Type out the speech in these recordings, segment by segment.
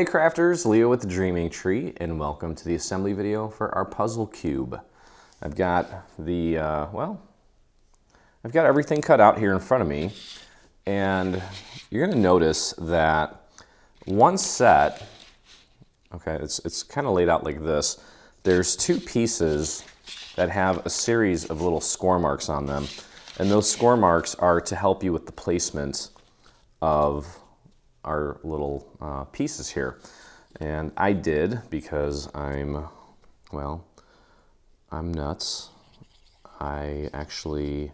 Hey crafters, Leo with the Dreaming Tree, and welcome to the assembly video for our puzzle cube. I've got the, I've got everything cut out here in front of me, and you're gonna notice that one set, okay, it's kind of laid out like this. There's two pieces that have a series of little score marks on them, and those score marks are to help you with the placement of our little pieces here. And I did, because I'm nuts. I actually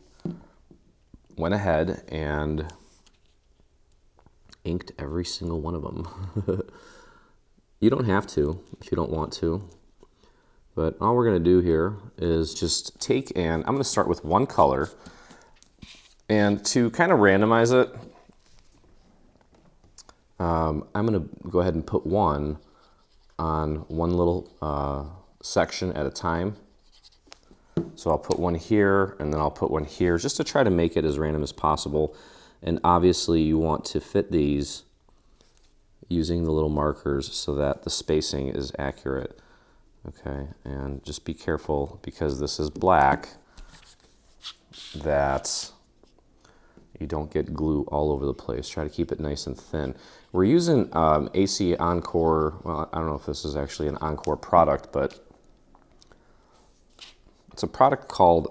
went ahead and inked every single one of them. You don't have to if you don't want to, but all we're gonna do here is just take, and I'm gonna start with one color, and to kind of randomize it, I'm going to go ahead and put one on one little section at a time. So I'll put one here, and then I'll put one here, just to try to make it as random as possible. And obviously you want to fit these using the little markers so that the spacing is accurate. Okay, and just be careful, because this is black, that you don't get glue all over the place. Try to keep it nice and thin. We're using AC Encore, well, I don't know if this is actually an Encore product, but it's a product called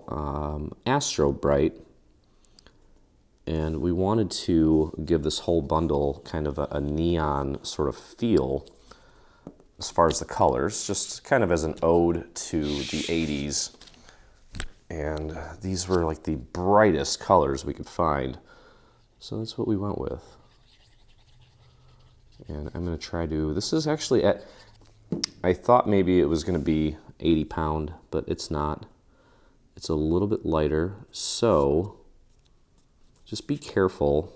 Astro Bright, and we wanted to give this whole bundle kind of a neon sort of feel as far as the colors, just kind of as an ode to the 80s. And these were like the brightest colors we could find. So that's what we went with. And I'm gonna try to, this is actually at, I thought maybe it was gonna be 80 pound, but it's not. It's a little bit lighter. So just be careful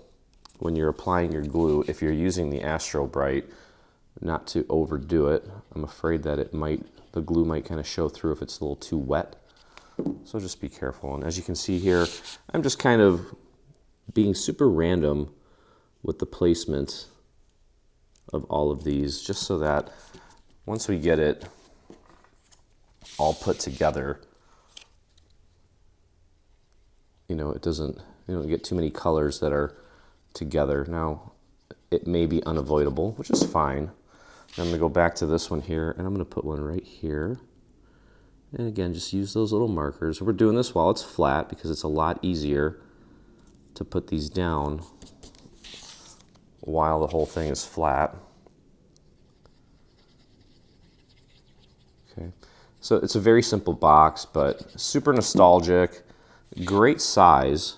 when you're applying your glue, if you're using the Astro Bright, not to overdo it. I'm afraid that it might, the glue might kind of show through if it's a little too wet. So just be careful. And as you can see here, I'm just kind of being super random with the placement of all of these, just so that once we get it all put together, you know, it doesn't, you don't get too many colors that are together. Now, it may be unavoidable, which is fine. I'm gonna go back to this one here, and I'm gonna put one right here. And again, just use those little markers. We're doing this while it's flat, because it's a lot easier to put these down while the whole thing is flat. Okay, so it's a very simple box, but super nostalgic, great size.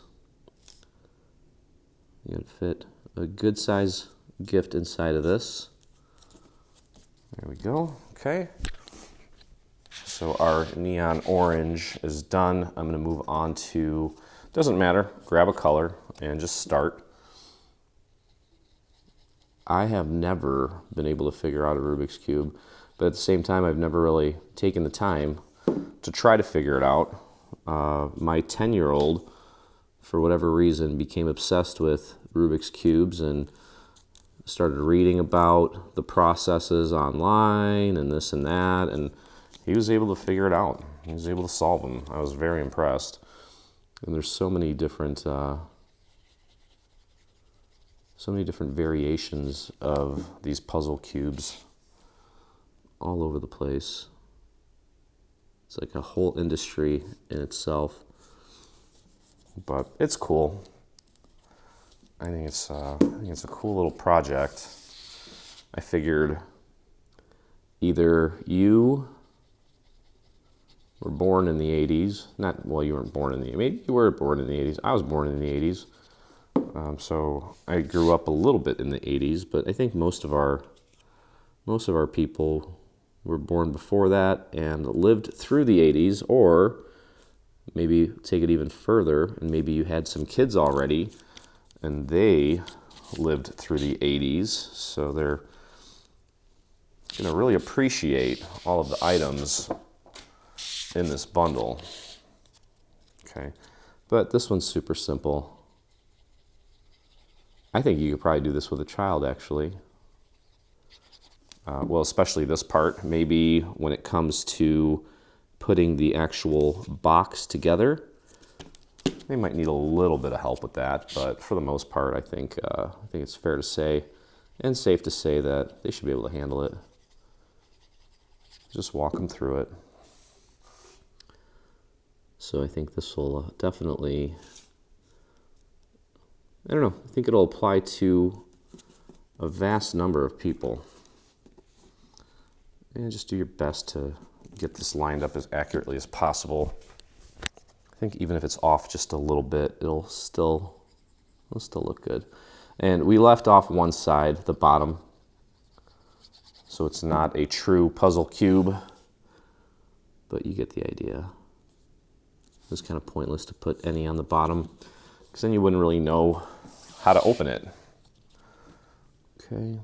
You can fit a good size gift inside of this. There we go, okay. So our neon orange is done. I'm gonna move on to, doesn't matter, grab a color and just start. I have never been able to figure out a Rubik's Cube, but at the same time, I've never really taken the time to try to figure it out. My 10-year-old, for whatever reason, became obsessed with Rubik's Cubes and started reading about the processes online and this and that, and he was able to figure it out. He was able to solve them. I was very impressed. And there's so many different variations of these puzzle cubes all over the place. It's like a whole industry in itself, but it's cool. I think it's a cool little project. I figured either you were born in the 80s. Not, well, you weren't born in the, maybe you were born in the 80s. I was born in the 80s. So I grew up a little bit in the 80s, but I think most of our people were born before that and lived through the 80s, or maybe take it even further, and maybe you had some kids already and they lived through the 80s, so they're gonna really appreciate all of the items in this bundle. Okay, but this one's super simple. I think you could probably do this with a child, actually. well, especially this part, maybe when it comes to putting the actual box together, they might need a little bit of help with that, but for the most part, I think it's fair to say and safe to say that they should be able to handle it. Just walk them through it. So I think this will definitely, I don't know, I think it'll apply to a vast number of people. And just do your best to get this lined up as accurately as possible. I think even if it's off just a little bit, it'll still look good. And we left off one side, the bottom, so it's not a true puzzle cube, but you get the idea. It's kind of pointless to put any on the bottom, because then you wouldn't really know how to open it. Okay,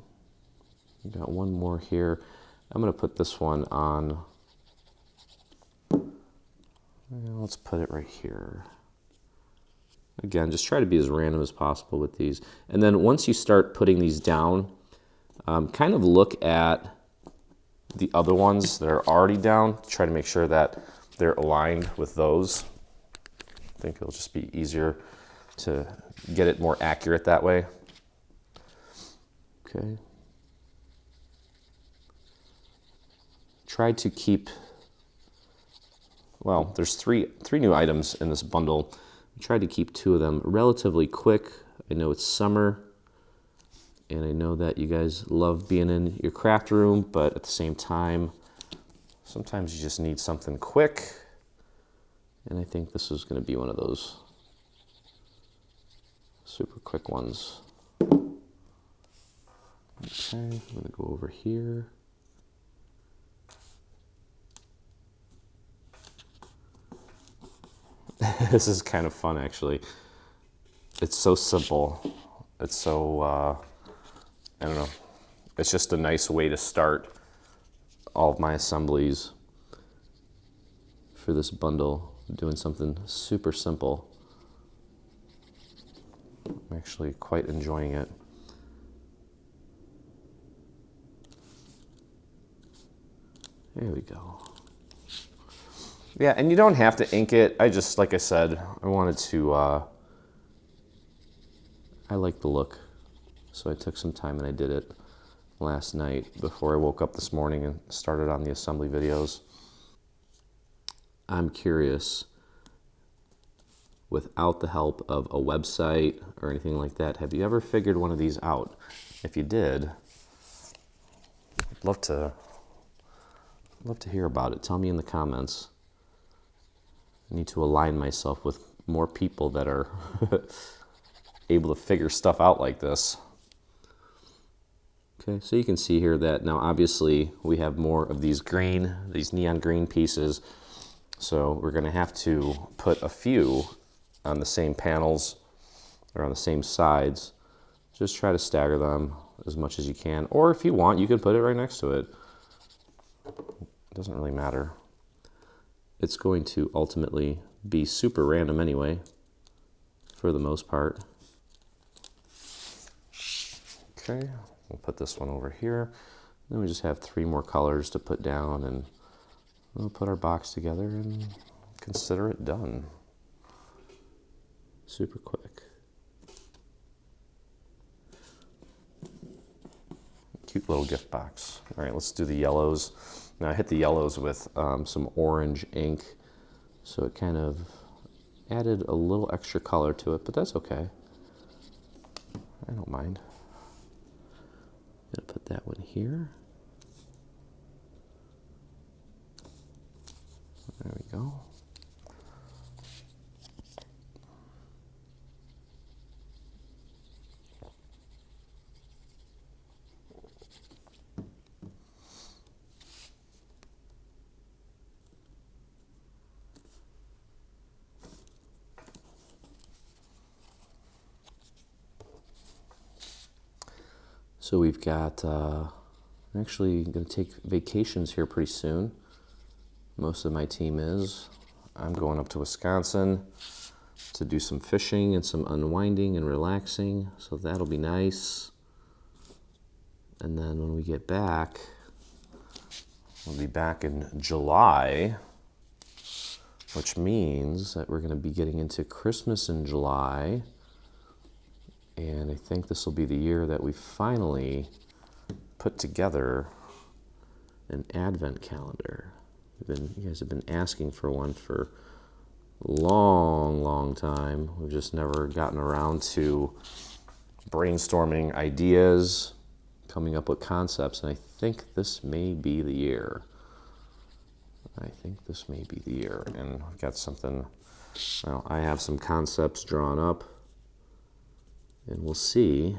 we got one more here. I'm going to put this one on, let's put it right here. Again, just try to be as random as possible with these. And then once you start putting these down, kind of look at the other ones that are already down. Try to make sure that they're aligned with those. I think it'll just be easier to get it more accurate that way. Okay. Try to keep, well, there's three new items in this bundle. Try to keep two of them relatively quick. I know it's summer, and I know that you guys love being in your craft room, but at the same time, sometimes you just need something quick, and I think this is going to be one of those super quick ones. Okay, I'm going to go over here. This is kind of fun, actually. It's so simple. It's so, I don't know. It's just a nice way to start all of my assemblies for this bundle. I'm doing something super simple. I'm actually quite enjoying it. There we go. Yeah, and you don't have to ink it. I just, like I said, I wanted to, I like the look. So I took some time and I did it last night before I woke up this morning and started on the assembly videos. I'm curious, without the help of a website or anything like that, have you ever figured one of these out? If you did, I'd love to hear about it. Tell me in the comments. I need to align myself with more people that are able to figure stuff out like this. Okay, so you can see here that now obviously we have more of these neon green pieces. So we're going to have to put a few on the same panels or on the same sides. Just try to stagger them as much as you can. Or if you want, you can put it right next to it. It doesn't really matter. It's going to ultimately be super random anyway, for the most part. Okay, we'll put this one over here. Then we just have 3 more colors to put down, and we'll put our box together and consider it done. Super quick. Cute little gift box. All right, let's do the yellows. Now I hit the yellows with some orange ink, so it kind of added a little extra color to it, but that's okay. I don't mind. I'm gonna put that one here. There we go. So we've got, I'm actually going to take vacations here pretty soon. Most of my team is. I'm going up to Wisconsin to do some fishing and some unwinding and relaxing, so that'll be nice. And then when we get back, we'll be back in July, which means that we're going to be getting into Christmas in July. And I think this will be the year that we finally put together an advent calendar. You guys have been asking for one for a long time. We've just never gotten around to brainstorming ideas, coming up with concepts, and I think this may be the year. And I've got something, well, I have some concepts drawn up, and we'll see.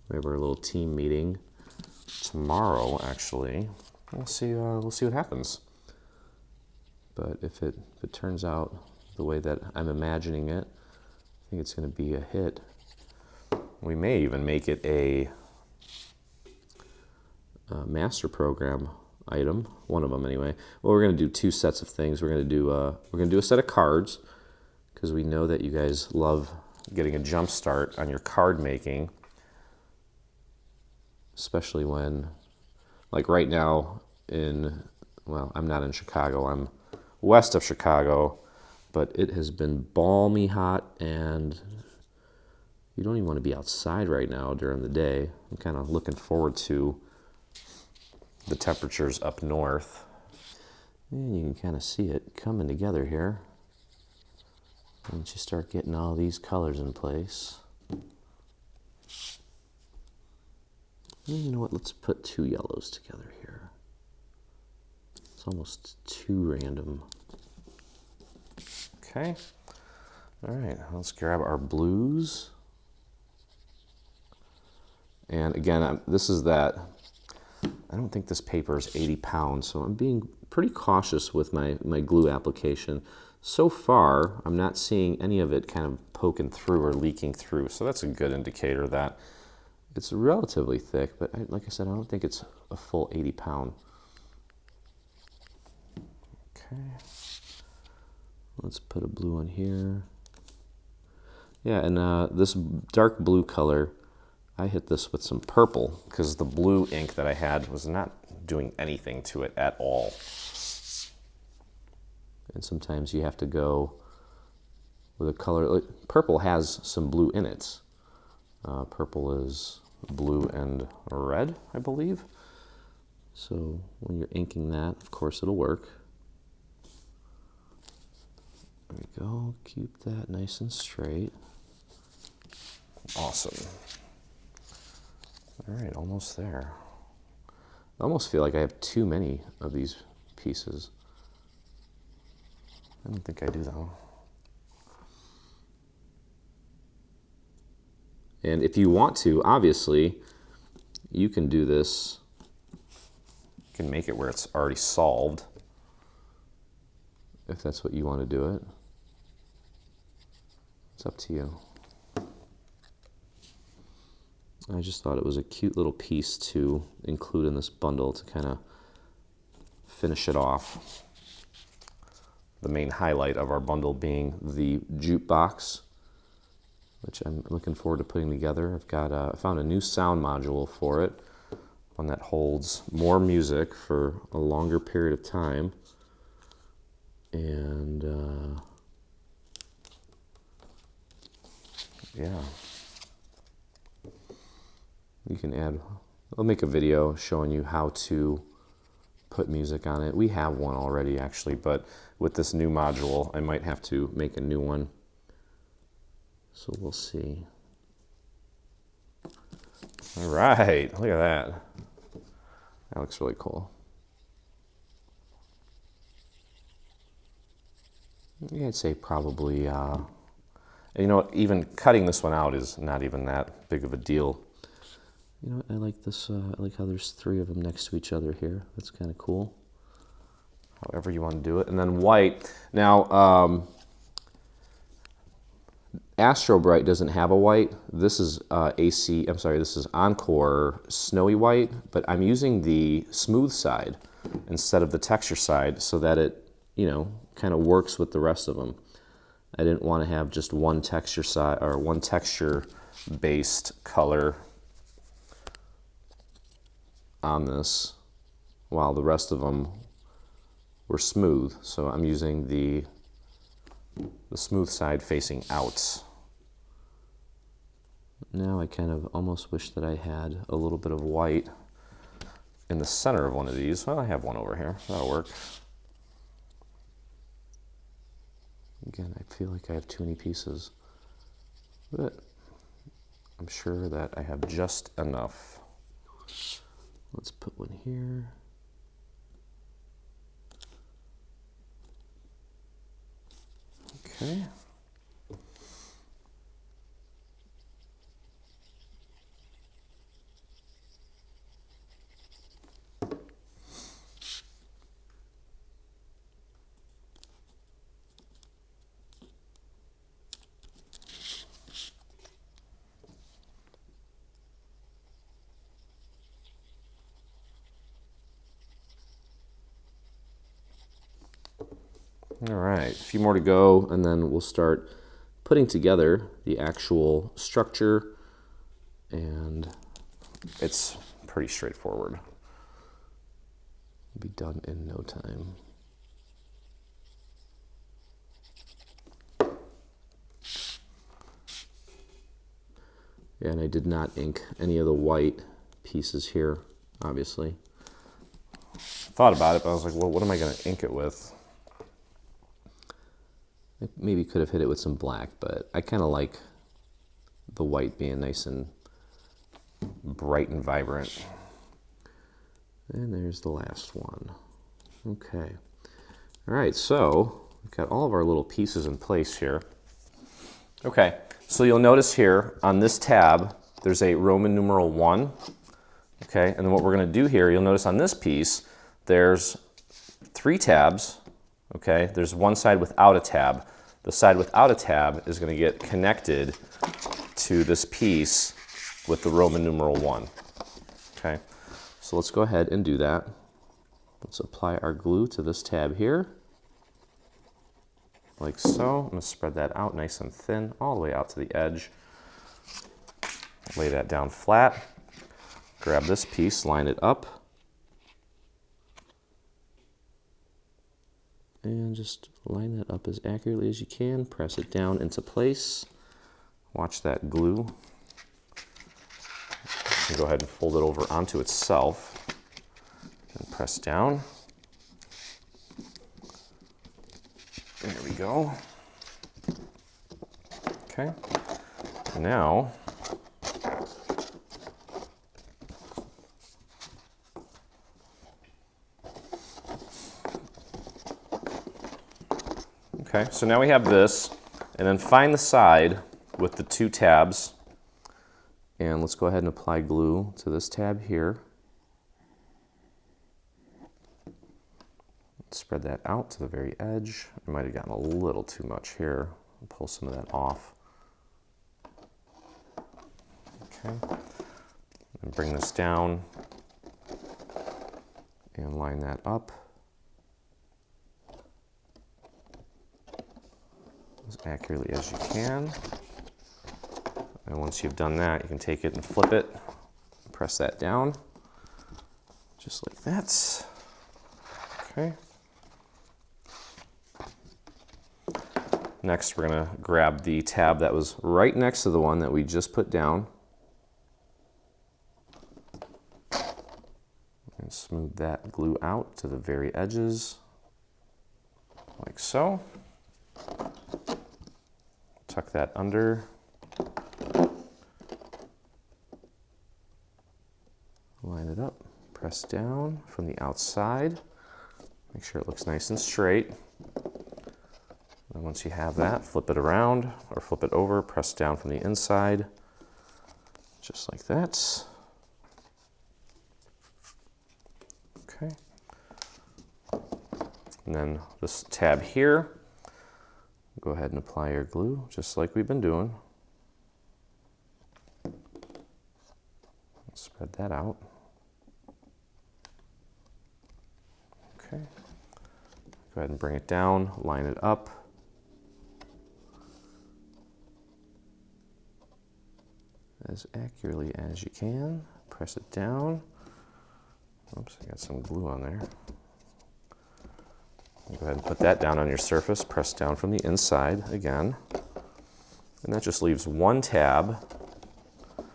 We have our little team meeting tomorrow, actually. We'll see what happens. But if it turns out the way that I'm imagining it, I think it's going to be a hit. We may even make it a master program item, one of them anyway. Well, we're going to do two sets of things. We're going to do a set of cards, because we know that you guys love getting a jump start on your card making, especially when, like right now well, I'm not in Chicago, I'm west of Chicago, but it has been balmy hot, and you don't even want to be outside right now during the day. I'm kind of looking forward to the temperatures up north. And you can kind of see it coming together here. Once you start getting all these colors in place. You know what, let's put two yellows together here. It's almost too random. Okay. All right, let's grab our blues. And again, I don't think this paper is 80 pounds, so I'm being pretty cautious with my glue application. So far, I'm not seeing any of it kind of poking through or leaking through, so that's a good indicator that it's relatively thick, but like I said, I don't think it's a full 80 pound. Okay, let's put a blue on here. Yeah, and this dark blue color, I hit this with some purple because the blue ink that I had was not doing anything to it at all. And sometimes you have to go with a color. Purple has some blue in it. Purple is blue and red, I believe. So when you're inking that, of course it'll work. There we go. Keep that nice and straight. Awesome. All right, almost there. I almost feel like I have too many of these pieces. I don't think I do though. And if you want to, obviously, you can do this. You can make it where it's already solved, if that's what you want to do it. It's up to you. I just thought it was a cute little piece to include in this bundle to kind of finish it off. The main highlight of our bundle being the jukebox, which I'm looking forward to putting together. I found a new sound module for it, one that holds more music for a longer period of time. And yeah. You can add, I'll make a video showing you how to put music on it. We have one already actually, but with this new module, I might have to make a new one. So we'll see. All right, look at that. That looks really cool. Yeah, I'd say probably, you know, even cutting this one out is not even that big of a deal. You know what, I like this, I like how there's three of them next to each other here. That's kind of cool. However you want to do it. And then white. Now, Astro Bright doesn't have a white. This is this is Encore Snowy White, but I'm using the smooth side instead of the texture side so that it, you know, kind of works with the rest of them. I didn't want to have just one texture side or one texture based color on this while the rest of them were smooth. So I'm using the smooth side facing out. Now I kind of almost wish that I had a little bit of white in the center of one of these. Well, I have one over here. That'll work. Again, I feel like I have too many pieces, but I'm sure that I have just enough. Let's put one here. Okay. All right, a few more to go, and then we'll start putting together the actual structure, and it's pretty straightforward. It'll be done in no time. Yeah, and I did not ink any of the white pieces here, obviously. Thought about it, but I was like, well, what am I going to ink it with? I maybe could have hit it with some black, but I kind of like the white being nice and bright and vibrant. And there's the last one. Okay. All right, so we've got all of our little pieces in place here. Okay, so you'll notice here on this tab, there's a Roman numeral 1. Okay, and then what we're going to do here, you'll notice on this piece, there's 3 tabs. Okay, there's one side without a tab. The side without a tab is going to get connected to this piece with the Roman numeral 1. Okay, so let's go ahead and do that. Let's apply our glue to this tab here, like so. I'm going to spread that out nice and thin all the way out to the edge. Lay that down flat. Grab this piece, line it up, and just line that up as accurately as you can. Press it down into place. Watch that glue. You can go ahead and fold it over onto itself and press down. There we go. Okay. Now, okay, so now we have this, and then find the side with the 2 tabs, and let's go ahead and apply glue to this tab here. Spread that out to the very edge. I might have gotten a little too much here. I'll pull some of that off. Okay, and bring this down and line that up as accurately as you can. And once you've done that, you can take it and flip it, press that down, just like that. Okay. Next, we're going to grab the tab that was right next to the one that we just put down and smooth that glue out to the very edges, like so. Tuck that under. Line it up, press down from the outside. Make sure it looks nice and straight. And once you have that, flip it around or flip it over, press down from the inside, just like that. Okay. And then this tab here, go ahead and apply your glue, just like we've been doing. Spread that out. Okay. Go ahead and bring it down, line it up. As accurately as you can. Press it down. Oops, I got some glue on there. Go ahead and put that down on your surface, press down from the inside again. And that just leaves one tab,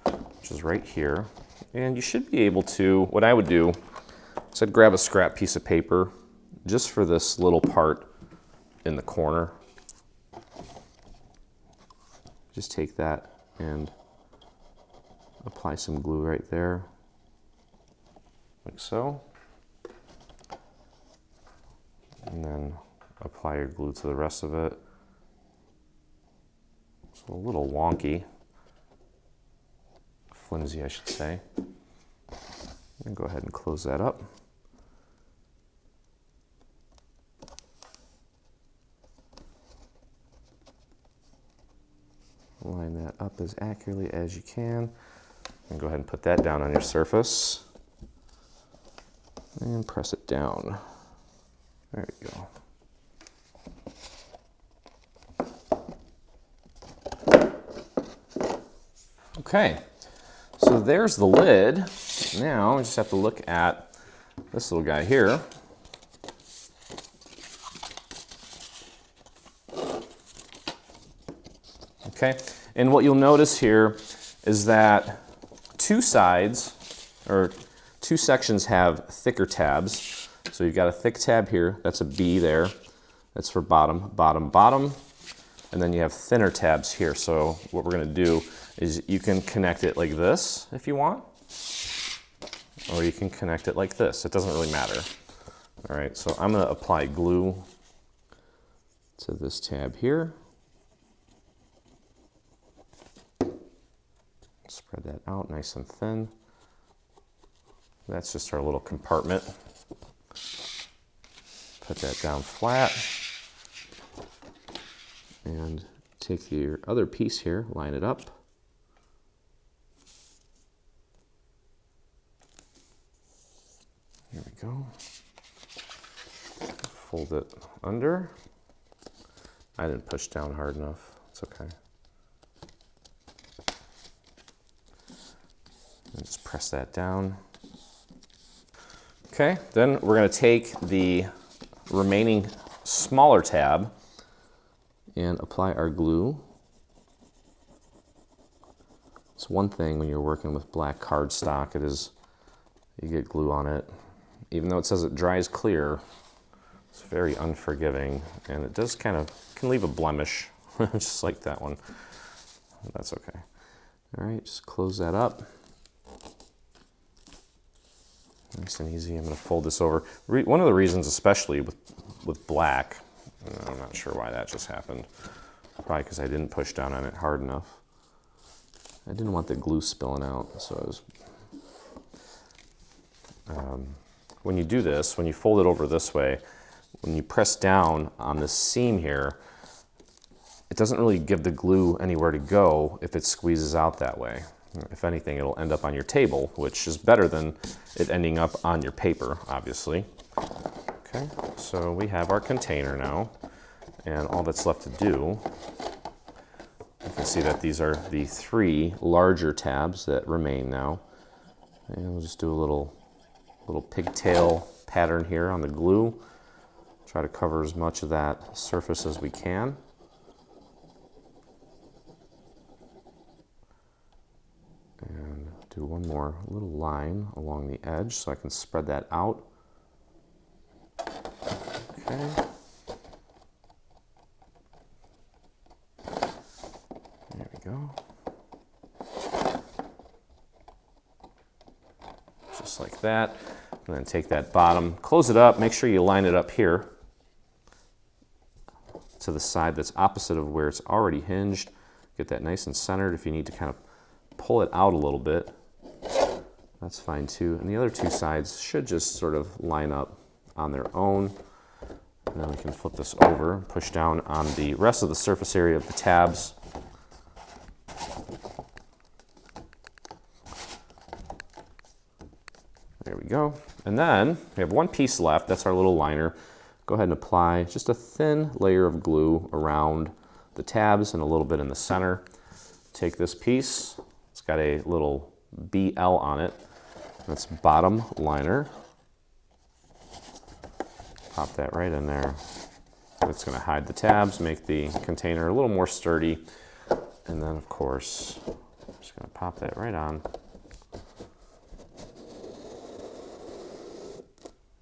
which is right here. And you should be able to, what I would do is I'd grab a scrap piece of paper just for this little part in the corner. Just take that and apply some glue right there, like so. And then apply your glue to the rest of it. It's a little wonky, flimsy I should say. And go ahead and close that up. Line that up as accurately as you can. And go ahead and put that down on your surface. And press it down. There you go. Okay, so there's the lid. Now we just have to look at this little guy here. Okay, and what you'll notice here is that two sides, or two sections have thicker tabs. So you've got a thick tab here, that's a B there. That's for bottom, bottom, bottom. And then you have thinner tabs here. So what we're gonna do is you can connect it like this if you want, or you can connect it like this. It doesn't really matter. All right, so I'm gonna apply glue to this tab here. Spread that out nice and thin. That's just our little compartment. Put that down flat. And take your other piece here, line it up. Here we go. Fold it under. I didn't push down hard enough. It's okay. And just press that down. Okay, then we're going to take the remaining smaller tab and apply our glue. It's one thing when you're working with black cardstock, it is, you get glue on it. Even though it says it dries clear, it's very unforgiving, and it does kind of, can leave a blemish, just like that one. That's okay. All right, just close that up. Nice and easy. I'm going to fold this over. One of the reasons, especially with black, I'm not sure why that just happened. Probably because I didn't push down on it hard enough. I didn't want the glue spilling out, so I was... when you do this, when you fold it over this way, when you press down on this seam here, it doesn't really give the glue anywhere to go if it squeezes out that way. If anything, it'll end up on your table, which is better than it ending up on your paper, obviously. Okay, so we have our container now, and all that's left to do, you can see that these are the three larger tabs that remain now. And we'll just do a little pigtail pattern here on the glue. Try to cover as much of that surface as we can. And do one more little line along the edge so I can spread that out. Okay. There we go. Just like that. And then take that bottom, close it up, make sure you line it up here to the side that's opposite of where it's already hinged. Get that nice and centered. If you need to kind of pull it out a little bit, that's fine too. And the other two sides should just sort of line up on their own. And then we can flip this over, push down on the rest of the surface area of the tabs. There we go. And then we have one piece left, that's our little liner. Go ahead and apply just a thin layer of glue around the tabs and a little bit in the center. Take this piece, it's got a little BL on it, That's bottom liner. Pop that right in there. It's going to hide the tabs, make the container a little more sturdy. And then, of course, I'm just going to pop that right on.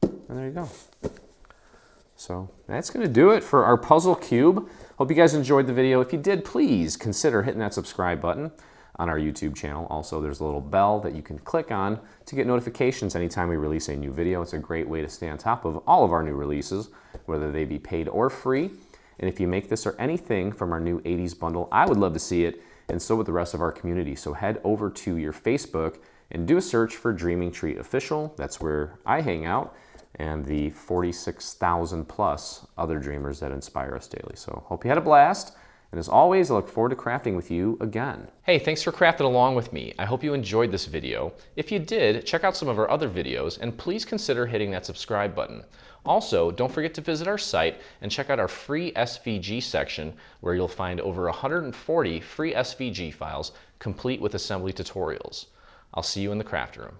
And there you go. So that's going to do it for our puzzle cube. Hope you guys enjoyed the video. If you did, please consider hitting that subscribe button on our YouTube channel. Also, there's a little bell that you can click on to get notifications anytime we release a new video. It's a great way to stay on top of all of our new releases, whether they be paid or free. And if you make this or anything from our new 80s bundle, I would love to see it, and so would the rest of our community. So head over to your Facebook and do a search for Dreaming Treat Official. That's where I hang out, and the 46,000 plus other dreamers that inspire us daily. So hope you had a blast. And as always, I look forward to crafting with you again. Hey, thanks for crafting along with me. I hope you enjoyed this video. If you did, check out some of our other videos, and please consider hitting that subscribe button. Also, don't forget to visit our site and check out our free SVG section, where you'll find over 140 free SVG files complete with assembly tutorials. I'll see you in the craft room.